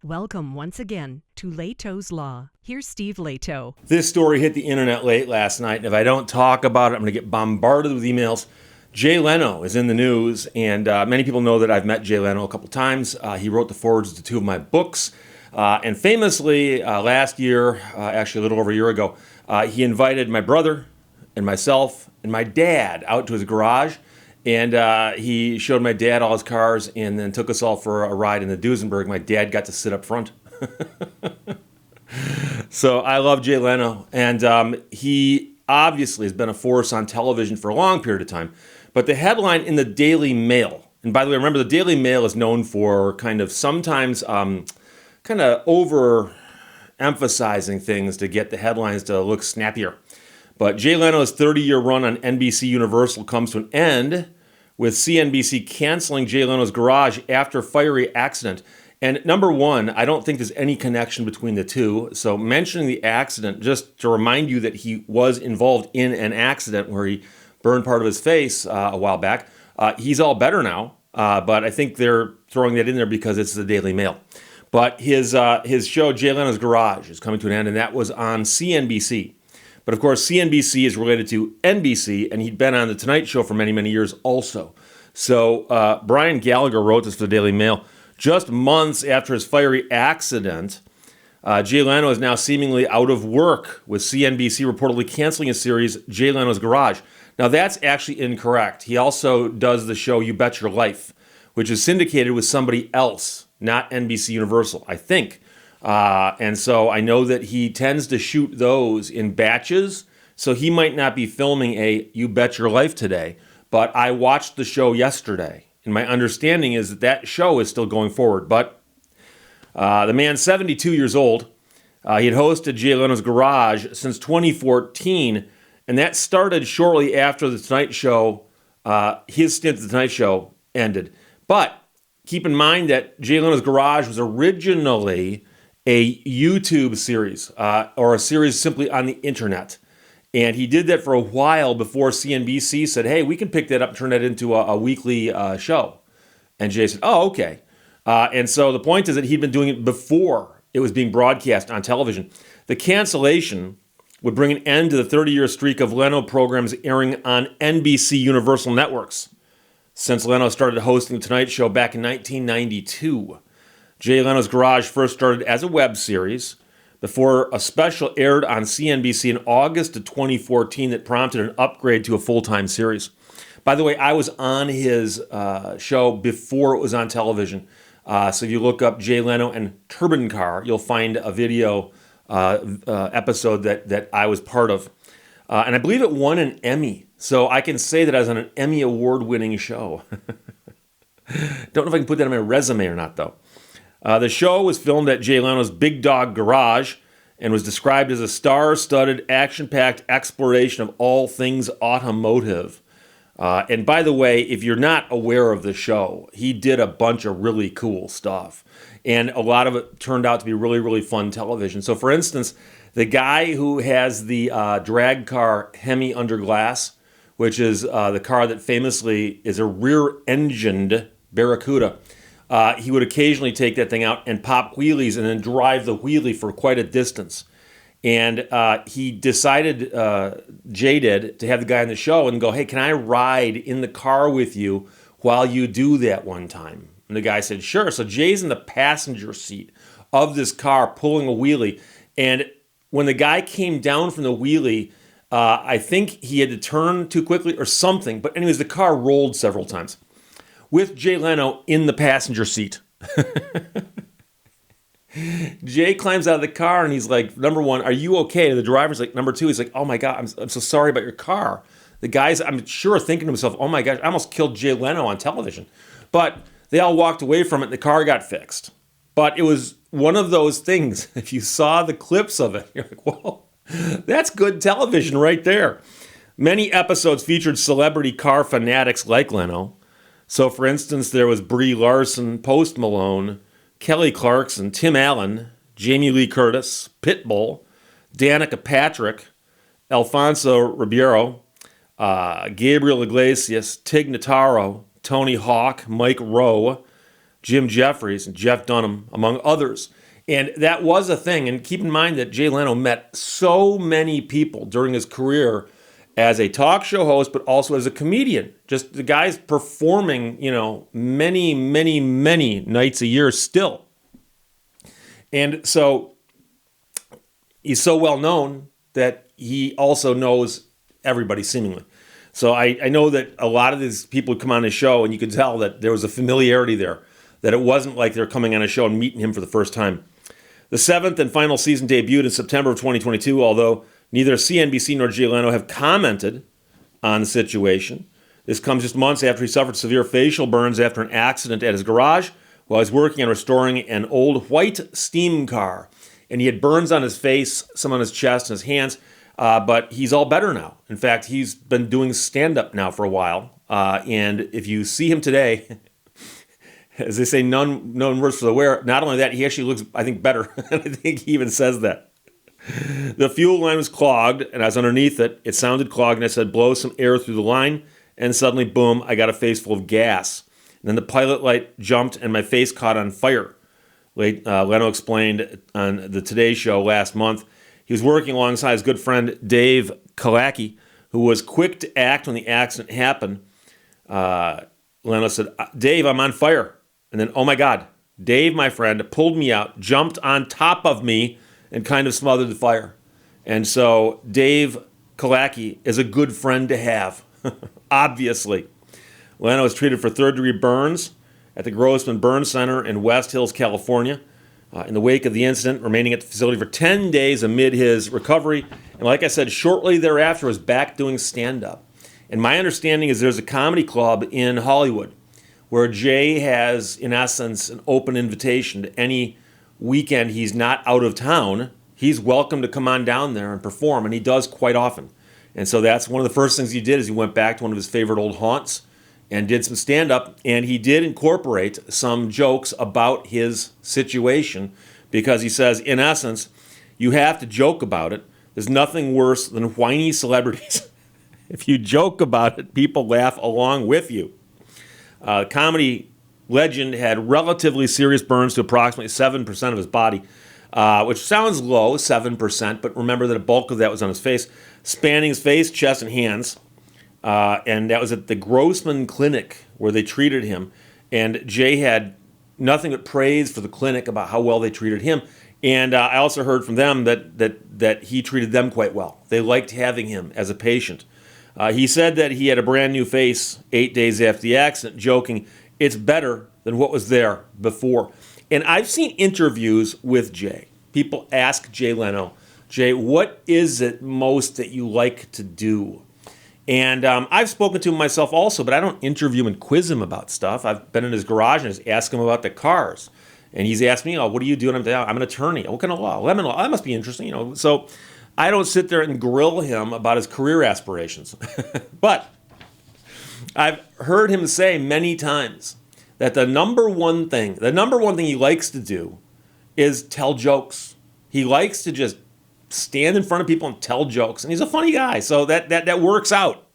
Welcome once again to Lehto's Law. Here's Steve Lehto. This story hit the internet late last night, and if I don't talk about it, I'm going to get bombarded with emails. Jay Leno is in the news, and many people know that I've met Jay Leno a couple times. He wrote the forwards to two of my books, and famously last year, actually a little over a year ago, he invited my brother and myself and my dad out to his garage, and he showed my dad all his cars and then took us all for a ride in the Duesenberg. My dad got to sit up front. So I love Jay Leno, and he obviously has been a force on television for a long period of time. But the headline in the Daily Mail, and by the way, remember the Daily Mail is known for kind of sometimes kind of over-emphasizing things to get the headlines to look snappier. But Jay Leno's 30-year run on NBC Universal comes to an end with CNBC canceling Jay Leno's Garage after fiery accident. And number one, I don't think there's any connection between the two. So mentioning the accident, just to remind you that he was involved in an accident where he burned part of his face a while back. He's all better now, but I think they're throwing that in there because it's the Daily Mail. But his show, Jay Leno's Garage, is coming to an end, and that was on CNBC. But of course, CNBC is related to NBC, and he'd been on The Tonight Show for many, many years also. So Brian Gallagher wrote this for the Daily Mail. Just months after his fiery accident, Jay Leno is now seemingly out of work, with CNBC reportedly canceling his series, Jay Leno's Garage. Now, that's actually incorrect. He also does the show You Bet Your Life, which is syndicated with somebody else, not NBC Universal, I think. And so I know that he tends to shoot those in batches, so he might not be filming a You Bet Your Life today, but I watched the show yesterday, and my understanding is that that show is still going forward. But the man's 72 years old. He had hosted Jay Leno's Garage since 2014, and that started shortly after The Tonight Show, his stint at The Tonight Show ended. But keep in mind that Jay Leno's Garage was originally a YouTube series, or a series simply on the internet. And he did that for a while before CNBC said, hey, we can pick that up and turn that into a weekly show. And Jay said, oh, okay. And so the point is that he'd been doing it before it was being broadcast on television. The cancellation would bring an end to the 30-year streak of Leno programs airing on NBC Universal networks since Leno started hosting The Tonight Show back in 1992. Jay Leno's Garage first started as a web series before a special aired on CNBC in August of 2014 that prompted an upgrade to a full-time series. By the way, I was on his show before it was on television. So if you look up Jay Leno and Turban Car, you'll find a video episode that I was part of. And I believe it won an Emmy. So I can say that I was on an Emmy award-winning show. Don't know if I can put that on my resume or not, though. The show was filmed at Jay Leno's Big Dog Garage and was described as a star-studded, action-packed exploration of all things automotive. And by the way, if you're not aware of the show, he did a bunch of really cool stuff. And a lot of it turned out to be really, really fun television. So for instance, the guy who has the drag car Hemi Under Glass, which is the car that famously is a rear-engined Barracuda, he would occasionally take that thing out and pop wheelies and then drive the wheelie for quite a distance. And he decided, Jay did, to have the guy on the show and go, hey, can I ride in the car with you while you do that one time? And the guy said, sure. So Jay's in the passenger seat of this car pulling a wheelie. And when the guy came down from the wheelie, I think he had to turn too quickly or something. But anyways, the car rolled several times with Jay Leno in the passenger seat. Jay climbs out of the car and he's like, number one, are you okay? And the driver's like, number two, he's like, oh my God, I'm so sorry about your car. The guy's, I'm sure, thinking to himself, oh my gosh, I almost killed Jay Leno on television. But they all walked away from it and the car got fixed. But it was one of those things, if you saw the clips of it, you're like, whoa, that's good television right there. Many episodes featured celebrity car fanatics like Leno. So for instance, there was Brie Larson, Post Malone, Kelly Clarkson, Tim Allen, Jamie Lee Curtis, Pitbull, Danica Patrick, Alfonso Ribeiro, Gabriel Iglesias, Tig Notaro, Tony Hawk, Mike Rowe, Jim Jeffries and Jeff Dunham, among others. And that was a thing. And keep in mind that Jay Leno met so many people during his career as a talk show host, but also as a comedian. Just the guy's performing, many, many, many nights a year still. And so he's so well known that he also knows everybody seemingly. So I know that a lot of these people come on his show, and you could tell that there was a familiarity there, that it wasn't like they're coming on a show and meeting him for the first time. The seventh and final season debuted in September of 2022, although neither CNBC nor Jay Leno have commented on the situation. This comes just months after he suffered severe facial burns after an accident at his garage while he was working on restoring an old white steam car. And he had burns on his face, some on his chest and his hands, but he's all better now. In fact, he's been doing stand-up now for a while. And if you see him today, as they say, none worse for the wear. Not only that, he actually looks, I think, better. I think he even says that. The fuel line was clogged, and I was underneath it. It sounded clogged, and I said, blow some air through the line. And suddenly, boom, I got a face full of gas. And then the pilot light jumped, and my face caught on fire. Leno explained on the Today Show last month. He was working alongside his good friend Dave Kalaki, who was quick to act when the accident happened. Leno said, Dave, I'm on fire. And then, oh my God, Dave, my friend, pulled me out, jumped on top of me, and kind of smothered the fire. And so Dave Kalaki is a good friend to have, obviously. Leno was treated for third-degree burns at the Grossman Burn Center in West Hills, California. In the wake of the incident, remaining at the facility for 10 days amid his recovery. And like I said, shortly thereafter was back doing stand-up. And my understanding is there's a comedy club in Hollywood where Jay has, in essence, an open invitation to any weekend he's not out of town. He's welcome to come on down there and perform, and he does quite often. And so that's one of the first things he did is he went back to one of his favorite old haunts and did some stand-up, and he did incorporate some jokes about his situation because he says, in essence, you have to joke about it. There's nothing worse than whiny celebrities. If you joke about it, people laugh along with you. Comedy legend had relatively serious burns to approximately 7% of his body, which sounds low, 7%, but remember that a bulk of that was on his face, spanning his face, chest, and hands. And that was at the Grossman Clinic where they treated him. And Jay had nothing but praise for the clinic about how well they treated him. And I also heard from them that he treated them quite well. They liked having him as a patient. He said that he had a brand new face 8 days after the accident, joking, it's better than what was there before. And I've seen interviews with Jay. People ask Jay Leno, Jay, what is it most that you like to do? And I've spoken to him myself also, but I don't interview and quiz him about stuff. I've been in his garage and just asked him about the cars. And he's asked me, what do you do? And I'm an attorney. What kind of law? Lemon law. That must be interesting. So I don't sit there and grill him about his career aspirations. But I've heard him say many times that the number one thing he likes to do is tell jokes. He likes to just stand in front of people and tell jokes. And he's a funny guy, so that works out.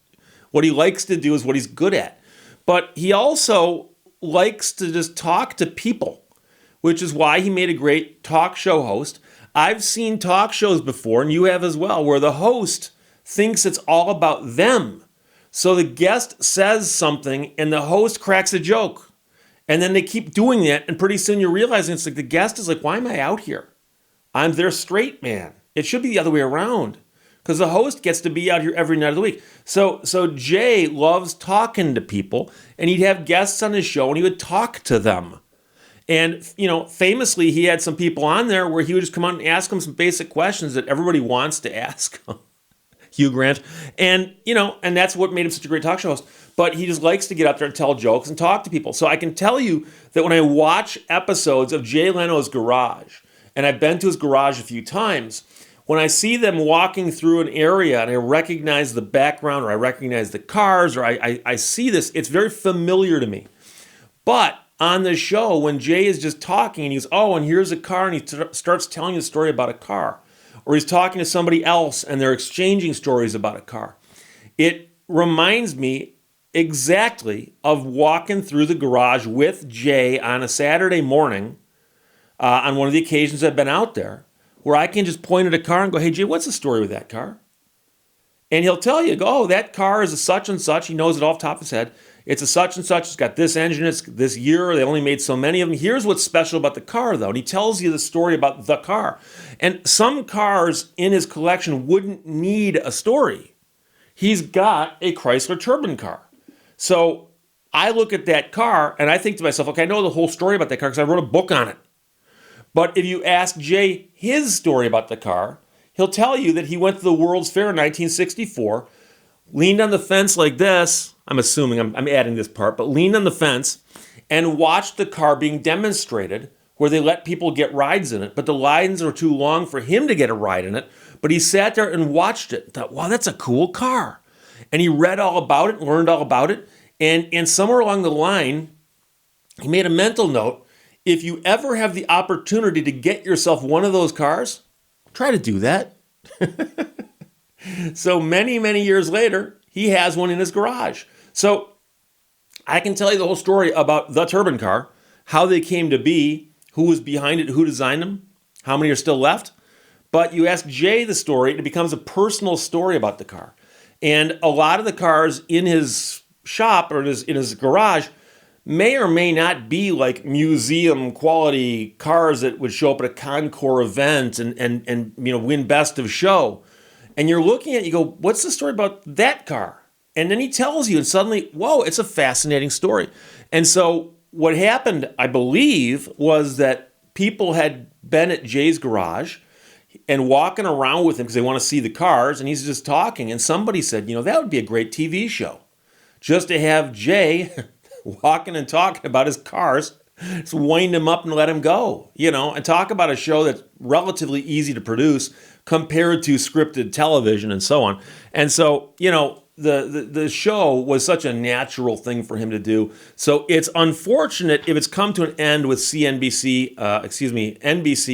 What he likes to do is what he's good at. But he also likes to just talk to people, which is why he made a great talk show host. I've seen talk shows before, and you have as well, where the host thinks it's all about them. So the guest says something, and the host cracks a joke. And then they keep doing that, and pretty soon you're realizing it's like the guest is like, why am I out here? I'm their straight man. It should be the other way around because the host gets to be out here every night of the week. So Jay loves talking to people, and he'd have guests on his show, and he would talk to them. And, famously, he had some people on there where he would just come on and ask them some basic questions that everybody wants to ask Hugh Grant. And, and that's what made him such a great talk show host. But he just likes to get up there and tell jokes and talk to people. So I can tell you that when I watch episodes of Jay Leno's Garage, and I've been to his garage a few times, when I see them walking through an area and I recognize the background or I recognize the cars or I see this, it's very familiar to me. But on the show, when Jay is just talking and he's, and here's a car, and he starts telling a story about a car, or he's talking to somebody else and they're exchanging stories about a car, it reminds me exactly of walking through the garage with Jay on a Saturday morning on one of the occasions I've been out there, where I can just point at a car and go, hey, Jay, what's the story with that car? And he'll tell you, oh, that car is a such and such. He knows it off the top of his head. It's a such and such. It's got this engine. It's this year. They only made so many of them. Here's what's special about the car, though. And he tells you the story about the car. And some cars in his collection wouldn't need a story. He's got a Chrysler Turbine car. So I look at that car and I think to myself, okay, I know the whole story about that car because I wrote a book on it. But if you ask Jay his story about the car, he'll tell you that he went to the World's Fair in 1964, leaned on the fence like this. I'm assuming I'm adding this part, but leaned on the fence and watched the car being demonstrated where they let people get rides in it. But the lines were too long for him to get a ride in it. But he sat there and watched it and thought, wow, that's a cool car. And he read all about it, learned all about it. And somewhere along the line, he made a mental note. If you ever have the opportunity to get yourself one of those cars, try to do that. So many, many years later, he has one in his garage. So I can tell you the whole story about the Turbine car, how they came to be, who was behind it, who designed them, how many are still left. But you ask Jay the story, and it becomes a personal story about the car. And a lot of the cars in his shop or in his garage may or may not be like museum quality cars that would show up at a Concours event and win best of show. And you're looking at it, you go, what's the story about that car? And then he tells you, and suddenly, whoa, it's a fascinating story. And so what happened, I believe, was that people had been at Jay's garage and walking around with him because they want to see the cars, and he's just talking. And somebody said, that would be a great TV show, just to have Jay walking and talking about his cars, just wind him up and let him go, and talk about a show that's relatively easy to produce compared to scripted television and so on. And so, the show was such a natural thing for him to do. So it's unfortunate if it's come to an end with NBC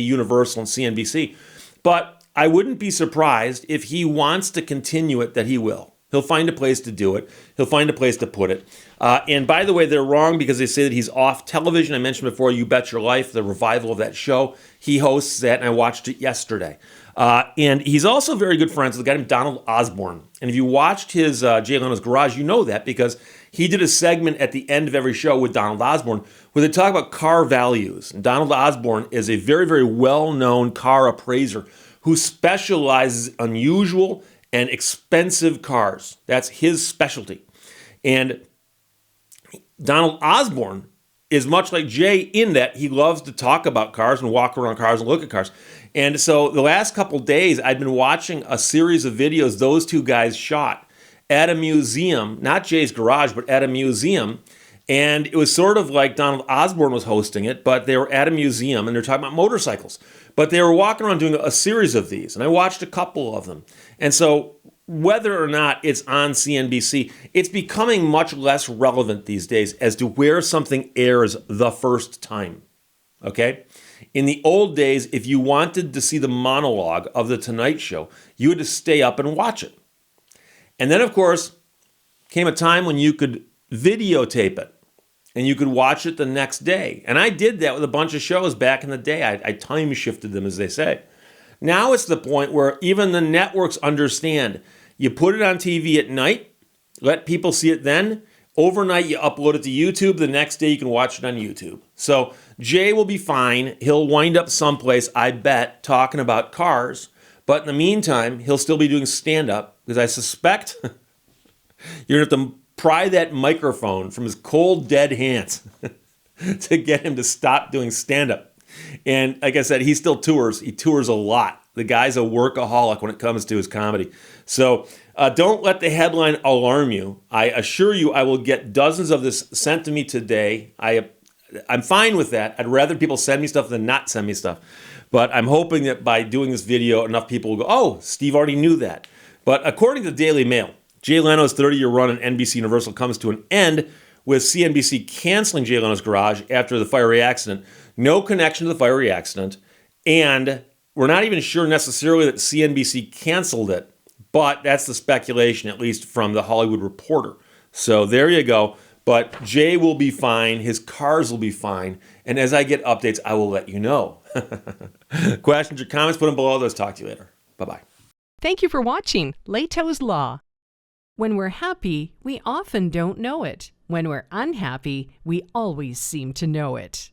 Universal and CNBC. But I wouldn't be surprised if he wants to continue it, that he will. He'll find a place to do it. He'll find a place to put it. And by the way, they're wrong because they say that he's off television. I mentioned before, You Bet Your Life, the revival of that show. He hosts that, and I watched it yesterday. And he's also very good friends with a guy named Donald Osborne. And if you watched his Jay Leno's Garage, you know that because he did a segment at the end of every show with Donald Osborne where they talk about car values. And Donald Osborne is a very, very well-known car appraiser who specializes in unusual and expensive cars. That's his specialty. And Donald Osborne is much like Jay in that he loves to talk about cars and walk around cars and look at cars. And so the last couple days, I've been watching a series of videos those two guys shot at a museum, not Jay's garage, but at a museum. And it was sort of like Donald Osborne was hosting it, but they were at a museum and they're talking about motorcycles. But they were walking around doing a series of these, and I watched a couple of them. And so whether or not it's on CNBC, it's becoming much less relevant these days as to where something airs the first time, okay? In the old days, if you wanted to see the monologue of The Tonight Show, you had to stay up and watch it. And then, of course, came a time when you could videotape it, and you could watch it the next day. And I did that with a bunch of shows back in the day. I time shifted them, as they say. Now it's the point where even the networks understand. You put it on TV at night, let people see it then. Overnight, you upload it to YouTube. The next day, you can watch it on YouTube. So Jay will be fine. He'll wind up someplace, I bet, talking about cars. But in the meantime, he'll still be doing stand-up because I suspect you're going to have to pry that microphone from his cold, dead hands to get him to stop doing stand-up. And like I said, he still tours. He tours a lot. The guy's a workaholic when it comes to his comedy. So don't let the headline alarm you. I assure you I will get dozens of this sent to me today. I'm fine with that. I'd rather people send me stuff than not send me stuff. But I'm hoping that by doing this video, enough people will go, oh, Steve already knew that. But according to the Daily Mail, Jay Leno's 30-year run on NBC Universal comes to an end with CNBC canceling Jay Leno's Garage after the fiery accident. No connection to the fiery accident. And we're not even sure necessarily that CNBC canceled it, but that's the speculation, at least from the Hollywood Reporter. So there you go. But Jay will be fine. His cars will be fine. And as I get updates, I will let you know. Questions or comments, put them below. Let's talk to you later. Bye-bye. Thank you for watching Lehto's Law. When we're happy, we often don't know it. When we're unhappy, we always seem to know it.